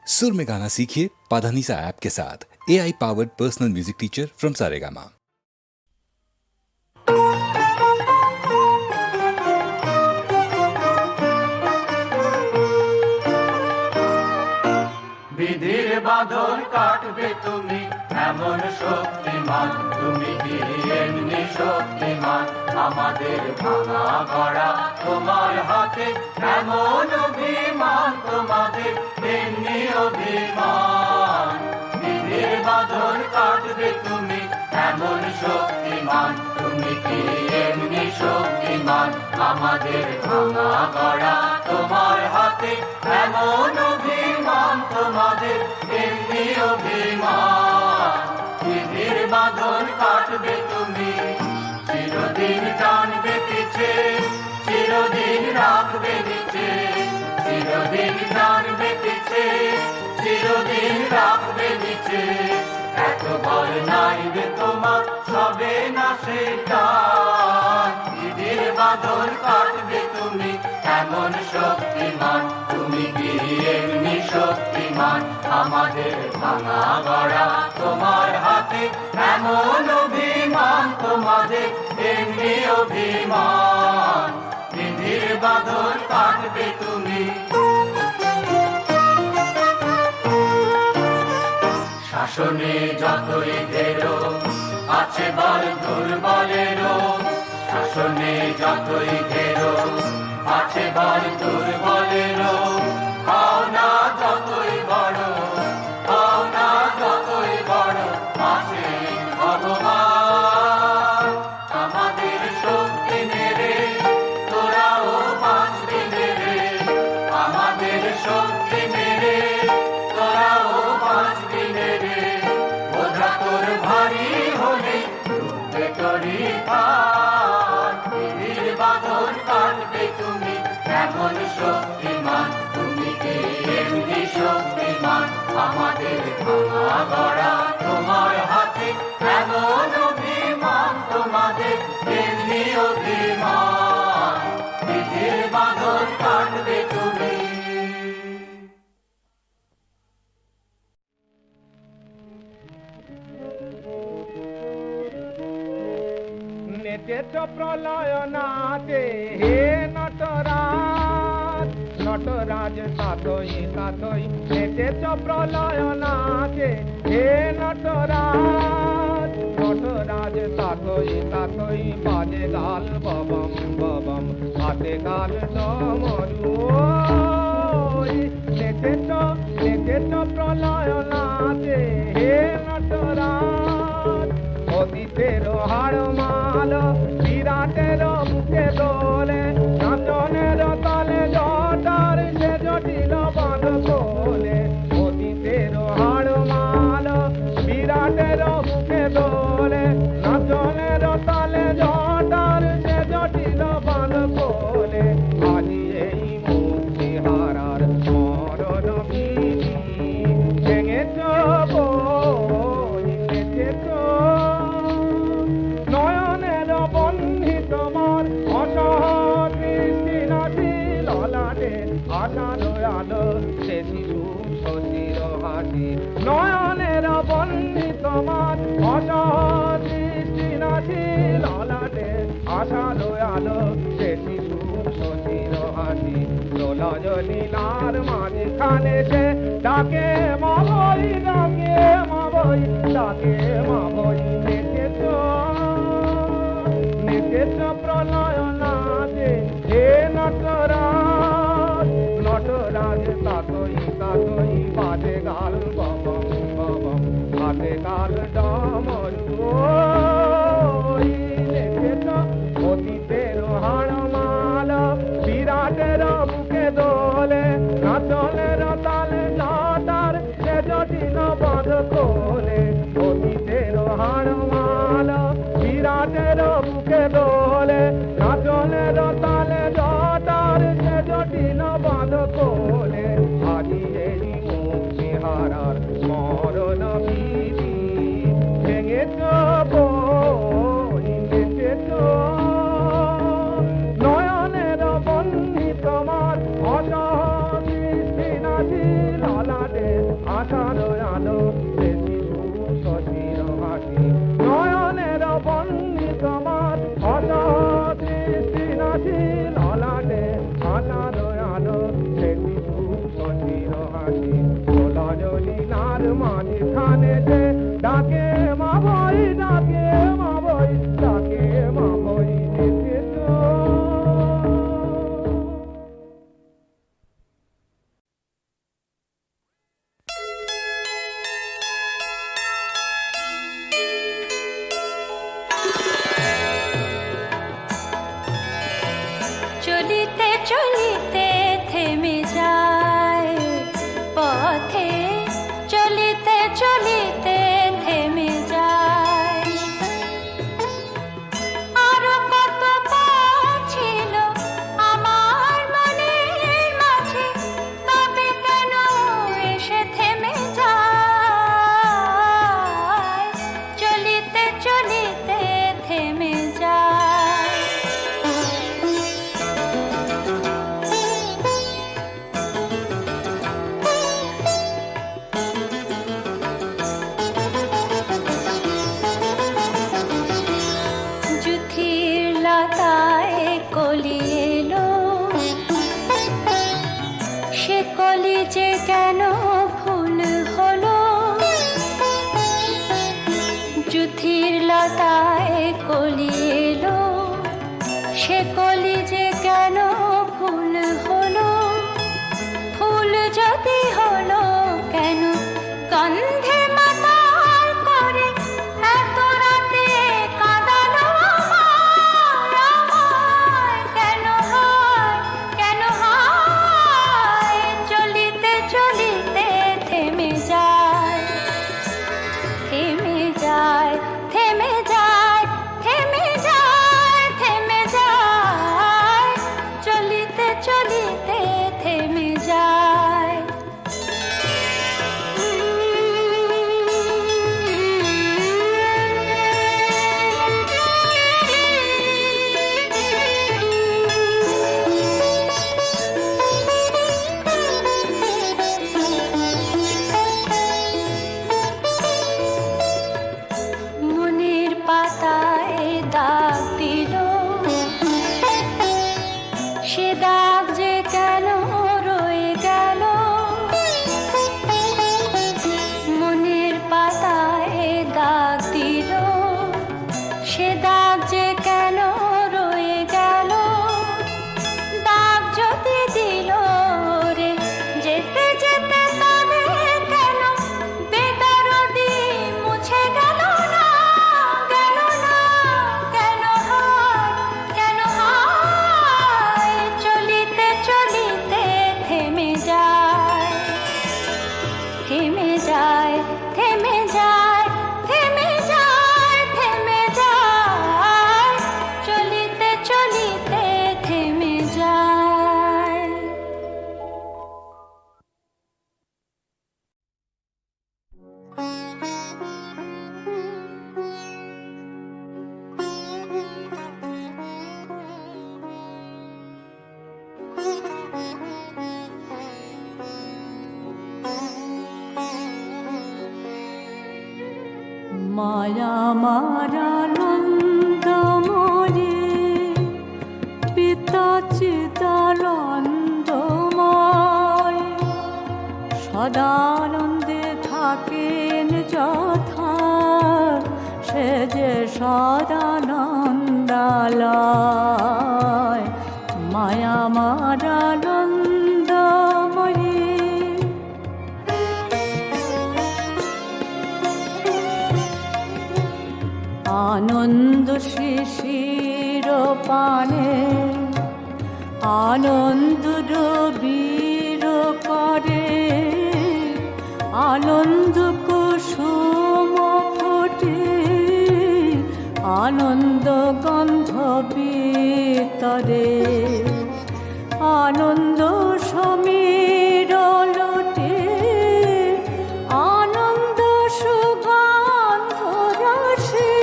सुर में गाना सीखिए पाधानीसा ऐप के साथ। AI powered personal music teacher from Saregama. বিধির বাঁধন কাটবে তুমি, এমন শক্তিমান তুমি কি এমনি শক্তিমান? আমাদের ভাঙা গড়া তোমার হাতে, এমন অভিমান তোমাদের এমনি অভিমান। বিধির বাঁধন কাটবে তুমি, এমন শক্তিমান তুমি কি এমনি শক্তিমান? আমাদের ভাঙা গড়া তোমার হাতে, এমন অভিমান তোমাদের এমনি অভিমান। বিধির বাঁধন কাটবে তুমি, চিরদিন টানবে পিছে, চিরদিন রাখবে নিচে। চিরদিন টানবে পিছে, চিরদিন রাখবে নিচে। এত বল নাইবে তোমার, সবে না সেটা। বিধির বাঁধন কাটবে তুমি, এমন শক্তিমান তুমি কি এমনি শক্তিমান? আমাদের ভাঙা গড়া তোমার হাতে, এমন অভিমান তোমাদের এমনি অভিমান। বিধির বাঁধন কাটবে তুমি। শাসনে যতই ঘেরো আছে বল দুর্বলেরও, শাসনে যতই ঘেরো আছে বল দুর্বলেরও। পাওনা যতই বড়, পাওনা যতই বড়, আছে ভগবান। আমাদের শক্তি মেরে তোরাও বাঁচবি মেরে, আমাদের শক্তি মেরে তোরাও বাঁচবি মেরে। বোঝা তোর ভারী হলে ডুববে তোরই হাত। বিধির বাঁধন কাটবে তুমি, এমন শক্তিমান তুমি কি এমনি শক্তিমান? আমাদের ভাঙা গড়া তোমার হাতে, এমন অভিমান তোমাদের এমনি অভিমান। বিধির বাঁধন কাটবে তুমি। নেচেছ প্রলয় নাচে হে নটরাজ, নটরাজ তাতই তাতই। নেচেছ প্রলয় নাচে হে নটরাজ, নটরাজ তাতই তাতই। বাজে গাল ববম ববম, হাতে গাল ডমরু। নেচেছ নেচেছ প্রলয় নাচে হে নটরাজ। অতীতের হাড় মাল বিরাটের মুখে দোলে, নাচনের তালে জটার সে জটিল বাঁধ তোলে। অতীতের হাড় মাল বিরাটের মুখে দোলে, নাচনের তালে জটার সে জটিল বাঁধ তোলে। আজি এই মুক্তি হারার মরণ বিধি, ভেঙেছ বই নেচেছ। নয়নের বন্ধি তোমার অসহৃষ্টি নাচি ললাটে, আশালো আলো সে শিশু শশীর হাসি। নয়নের বন্ধি তোমার অসহৃষ্টি নাচি ললাটে, আশালো আলো সে শিশু শশীর হাসি। দোলজ নীলার মাঝখানে সে ডাকে মা বই, ডাকে মা বই, ডাকে মা বই। নেচেছ নেচেছ প্রলয় নাচে হে নটরাজ, নটরাজ তাতই তাতই। বাজে গাল ববম ববম, হাতে গাল ডমরু। নেচেছ অতীতের হাড় মাল বিরাটের বুকে দোলে, নাচনের তালে জটার সে জটিল বাঁধ তোলে। অতীতের হাড় মাল বিরাটের বুকে দোলে, নাচনের তালে জটার সে জটিল বাঁধ তোলে। আজি এই মুক্তি হারার মরণ বিধি, ভেঙেছ বই নেচেছ। নয়নের বন্ধি তোমার অসহৃষ্টি নাচি ললাটে, হাসি লীলার মাঝখানে যে ডাকে মা বই ডাকে মা বই ডাকে মা বই দেখে তো চলিতে চলিতে থেমে যায় পথে, চলিতে চলিতে থেমে যায়। আরো কত পথ ছিল আমার মনের মাঝে, তবে কেন এসে থেমে যায়? চলিতে চলিতে থেমে যায়। যুথির লতায় কলি এলো, সে কলি যে কেন ফুল হলো? যুথির লতায় কলি এলো, সে কলি যে কেন ফুল হলো? ফুল যদি হলো কেন গন্ধে মাতাল করে এত রাতে কাঁদালো আমায়? কেন হয়, কেন হয়? চলিতে চলিতে থেমে যায়, থেমে যায়, থেমে যায়, থেমে যায়, থেমে যায়। চলিতে চলিতে থেমে যায়। মনের পাতায় দাগ দিল, সে দাগ যে কেন রয়ে গেল? মনের পাতায় দাগ দিল, সে দাগ যে কেন রয়ে গেল? দাগ যদি দিল রে যেতে যেতে, তবে কেন বেদরদি মুছে গেল না? গেল না, কেন হয়, কেন হয়? চলিতে চলিতে থেমে যায়, থেমে যায়, থেমে যায়, থেমে যায়, থেমে যায়। চলিতে চলিতে থেমে যায়। মায়া মারানন্দময়ী পিতা চিদানন্দময়, সদানন্দে থাকেন যথা, সে যে সদানন্দালয়। মায়া মারানন্দময়ী আনন্দ শিশির পানে, আনন্দ রবির করে, আনন্দ কুসুম ফোটে, আনন্দ গন্ধ বিতরে, আনন্দ সমীর লোটে, আনন্দ সুগন্ধ রসে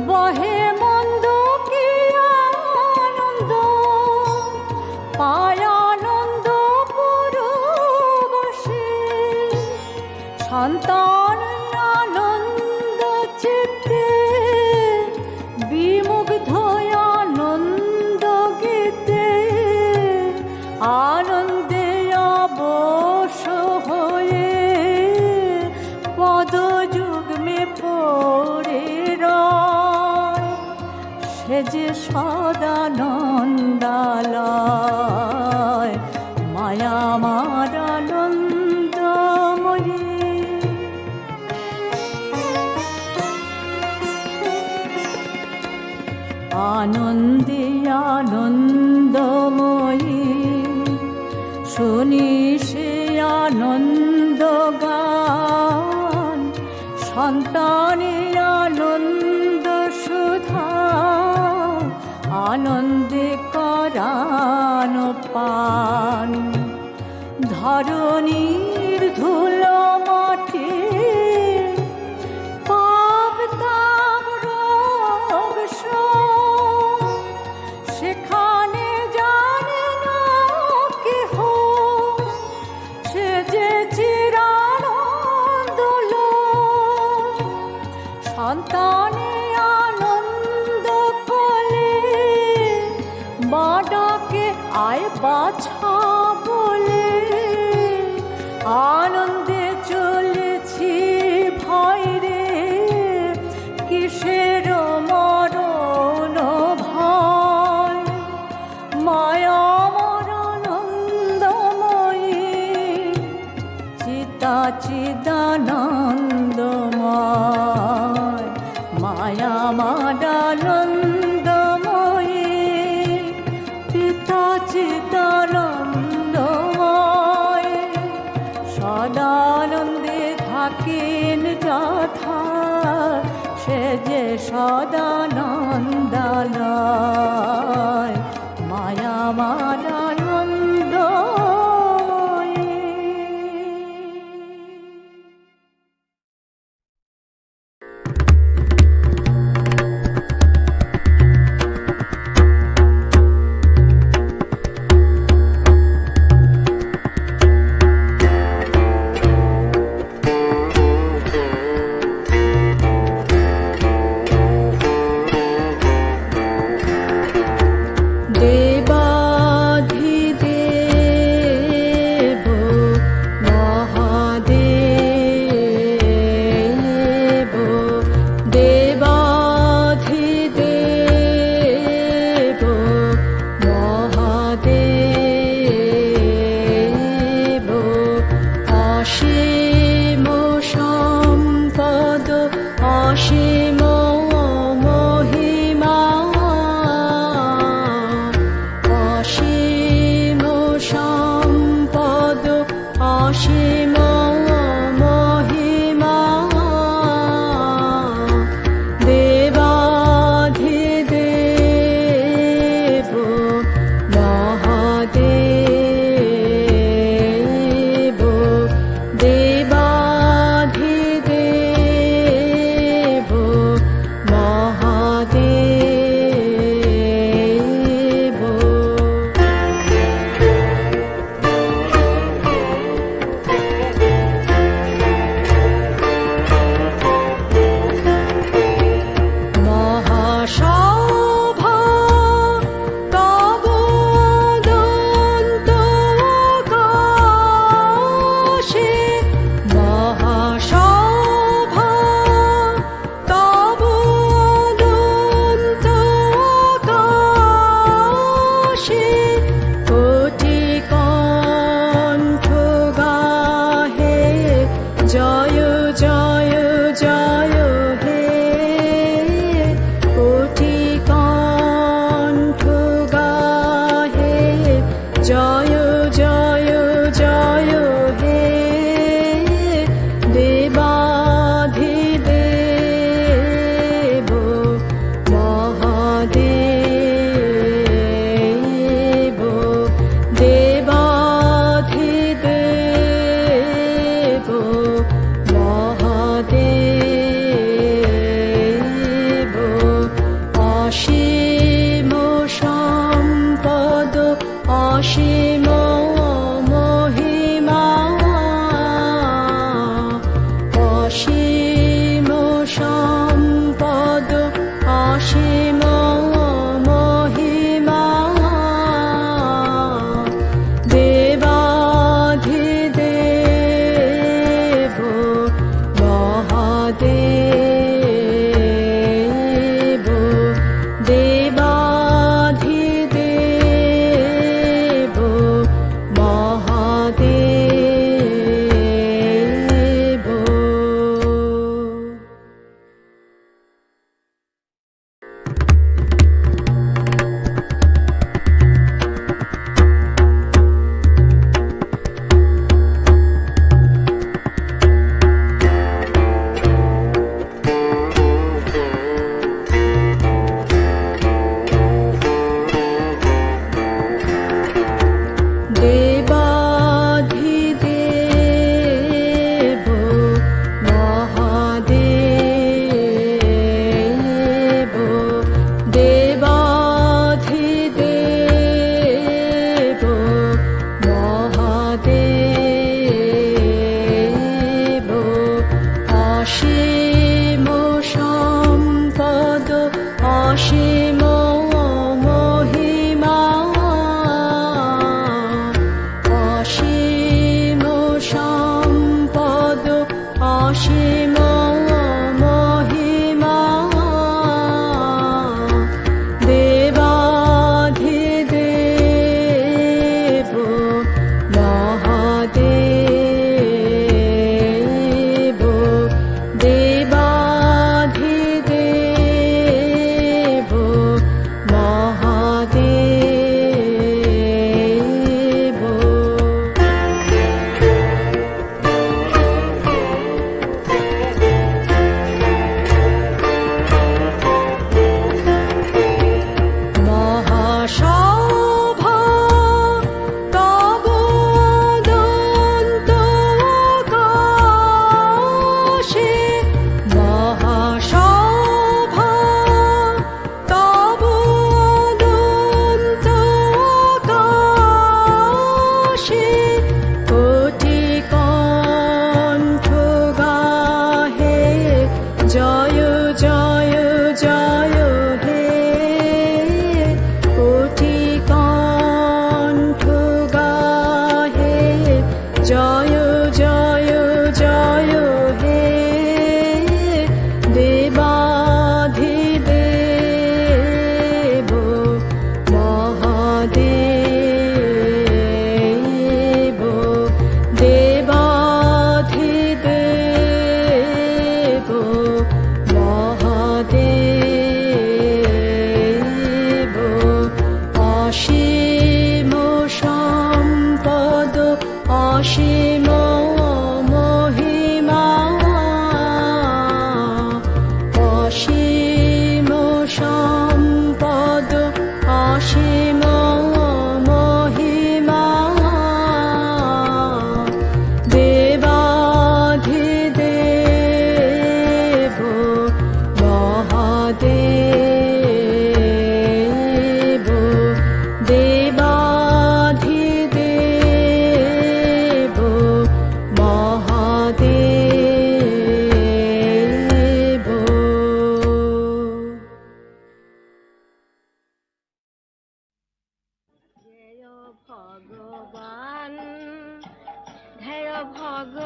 বহে মন্দ কি আনন্দ, পায় আনন্দ পুরবশে। সন্তান আনন্দ চিত্তে বিমুগ্ধ আনন্দ গীতে, আনন্দে অবর আনন্দে আনন্দময়ী শুনি সে আনন্দ গান সন্তানের আনন্দ সুধা আনন্দে করান পান ধরণীর ধুলো মাটি পাপ তাপ রোগ শোক সেখানে জানে না কেহ সে যে চিরানন্দ লোক সন্তানে আনন্দ কলে বাডাকে আয় বাছা বলে আনন্দে চলেছি ভয় রে কিসের মরণ ভয় মায়ামর আনন্দময়ী চিতা চিদানন্দময় মায়ামার আনন্দময়ী পিতা চিদানন্দময় সদানন্দে থাকেন যথা সে যে সদানন্দালয় মায়ামার আনন্দময়ী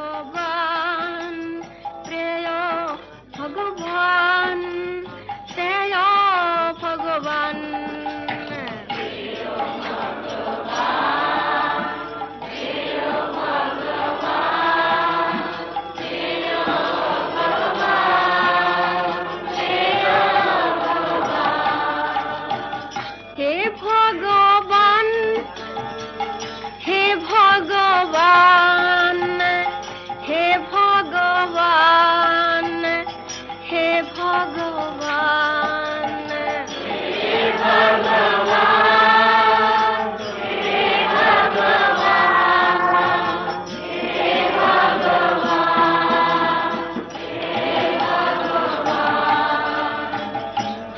ভগবান প্রেয় ভগবান প্রেয় ভগবান হে ভগবান হে ভগবান হে ভগবান হে ভগবান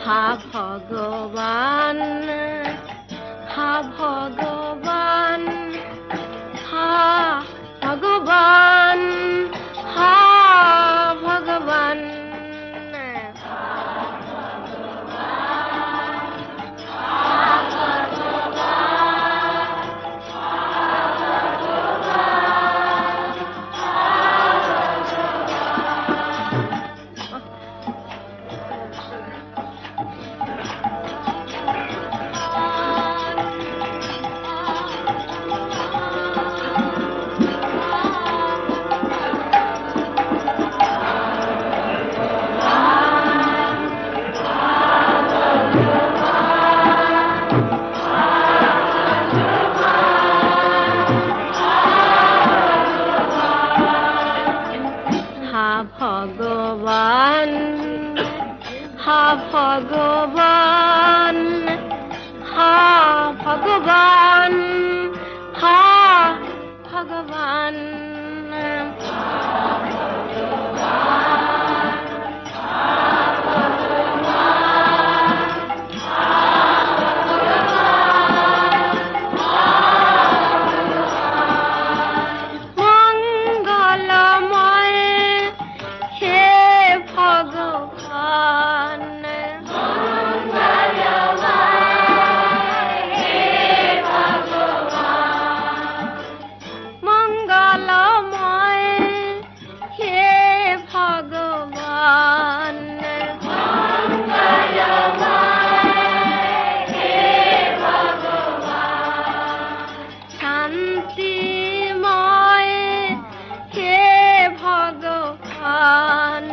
হা ভগবান হা ভগবান হা ভগবান হা ভগবান হা ভগবান হা ভগবান হা ভগবান হা ভগবান মঙ্গলময় হে ভগবান মঙ্গলময় হে ভগবান শান্তিময় হে ভগবান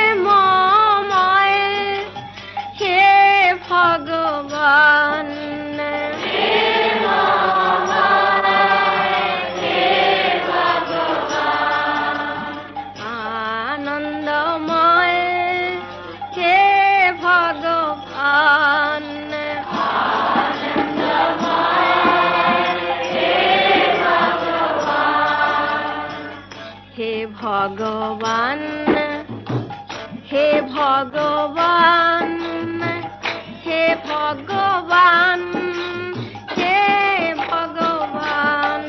প্রেমময় হে ভগবান আনন্দময় হে ভগবান হে ভগবান হে ভগবান হে ভগবান হে ভগবান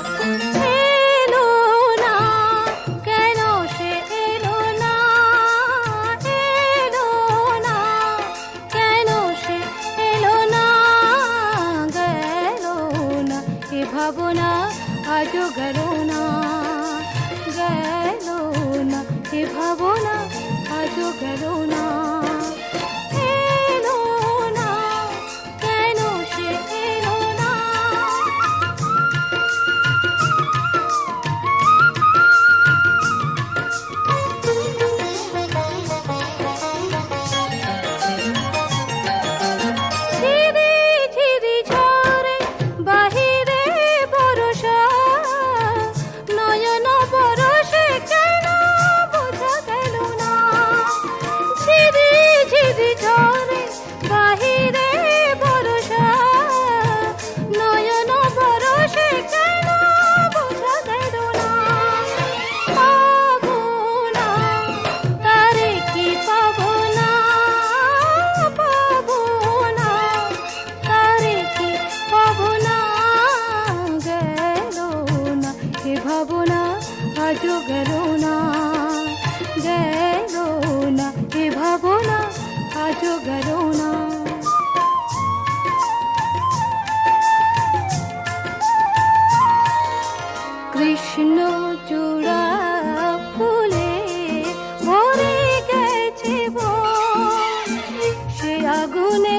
এলো না কেন সে এলো না এলো না কেন সে এলো না গেল না এ ভাবনা আজও গেল না গেল না এ ভাবনা আজও গেল না এলো না কেন সে এলো না ঝিরি ঝিরি ঝরে বাহিরে বরষা নয়ন বরষে কেন বোঝা গেল না ঝিরি আজও গেল না। কৃষ্ণ চূড়া ফুলে ভরে গেছে বন, সে আগুনে